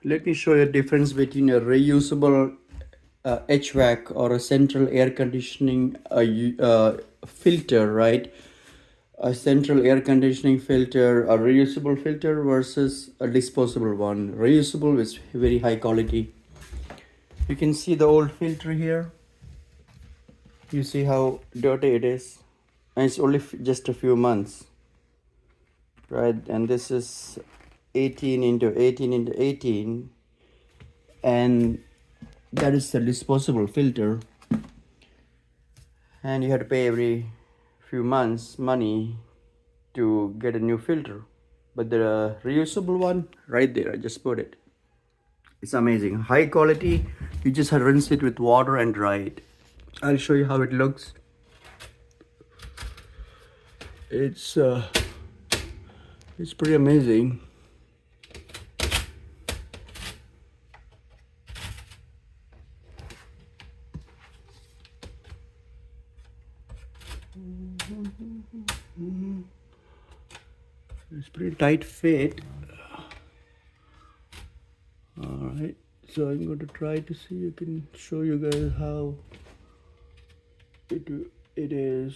Let me show you a difference between a reusable HVAC or a central air conditioning filter, right? A central air conditioning filter, a reusable filter versus a disposable one. Reusable is very high quality. You can see the old filter here. You see how dirty it is, and it's only just a few months, right? And this is 18 into 18 into 18, and that is the disposable filter, and you have to pay every few months money to get a new filter. But the reusable one, right there, I just put it. It's amazing, high quality. You just have to rinse it with water and dry it. I'll show you how it looks. It's pretty amazing. It's pretty tight fit. All right, so I'm going to try to see. I can show you guys how it is.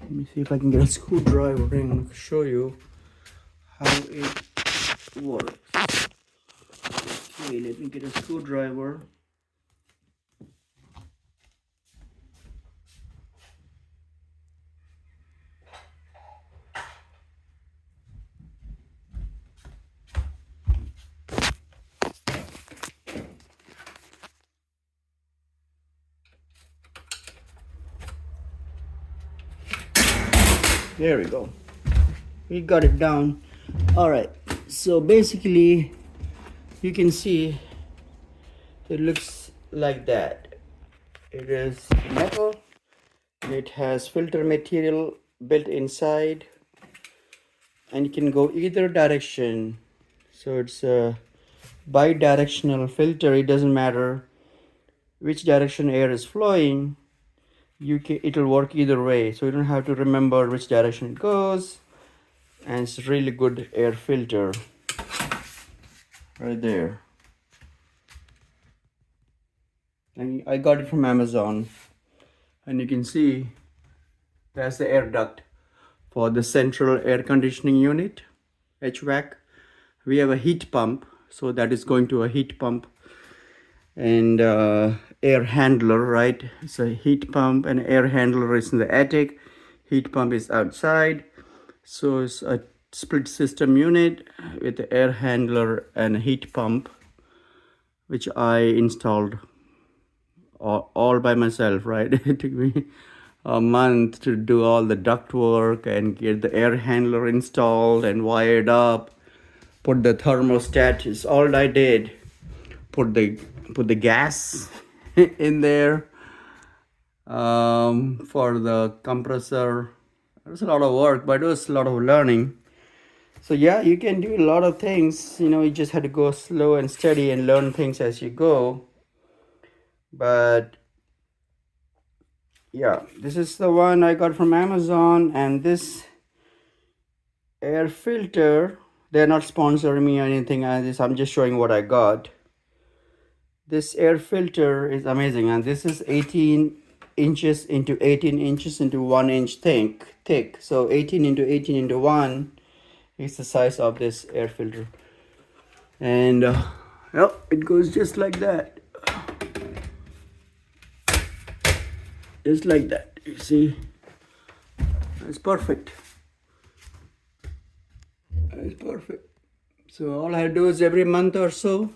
Let me see if I can get a screwdriver and show you how it works. Okay, let me get a screwdriver. There we go. We got it down. All right, so basically you can see it looks like that. It is metal. It has filter material built inside, and you can go either direction. So it's a bi-directional filter. It doesn't matter which direction air is flowing. It'll work either way, so you don't have to remember which direction it goes. And it's really good air filter right there. And I got it from Amazon, and you can see that's the air duct for the central air conditioning unit, HVAC. We have a heat pump, so that is going to a heat pump, and air handler, right? It's a heat pump, and air handler is in the attic, heat pump is outside. So it's a split system unit with the air handler and a heat pump, which I installed all by myself, right? It took me a month to do all the duct work and get the air handler installed and wired up, put the thermostat, is all I did. Put the gas in there for the compressor. It was a lot of work, but it was a lot of learning. So yeah, you can do a lot of things. You just have to go slow and steady and learn things as you go. But yeah, this is the one I got from Amazon, and this air filter, they're not sponsoring me or anything. I'm just showing what I got. This air filter is amazing, and this is 18 inches into 18 inches into 1 inch thick. So 18 into 18 into 1 is the size of this air filter. And well, it goes just like that. Just like that, you see. It's perfect. It's perfect. So all I do is every month or so,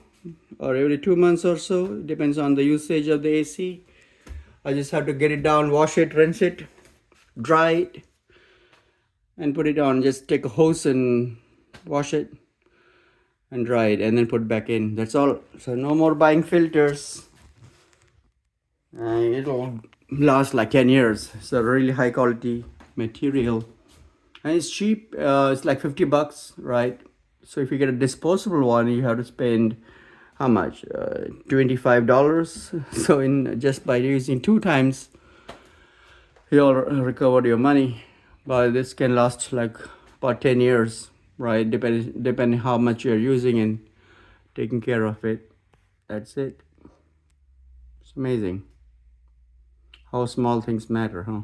or every 2 months or so, depends on the usage of the AC. I just have to get it down, wash it, rinse it, dry it, and put it on. Just take a hose and wash it and dry it, and then put it back in. That's all. So no more buying filters. It'll last like 10 years. It's a really high quality material, and it's cheap. It's like $50, right? So if you get a disposable one, you have to spend how much? $25. So in just by using 2 times, you'll recover your money. But this can last like about 10 years, right? Depending how much you're using and taking care of it. That's it. It's amazing how small things matter, huh?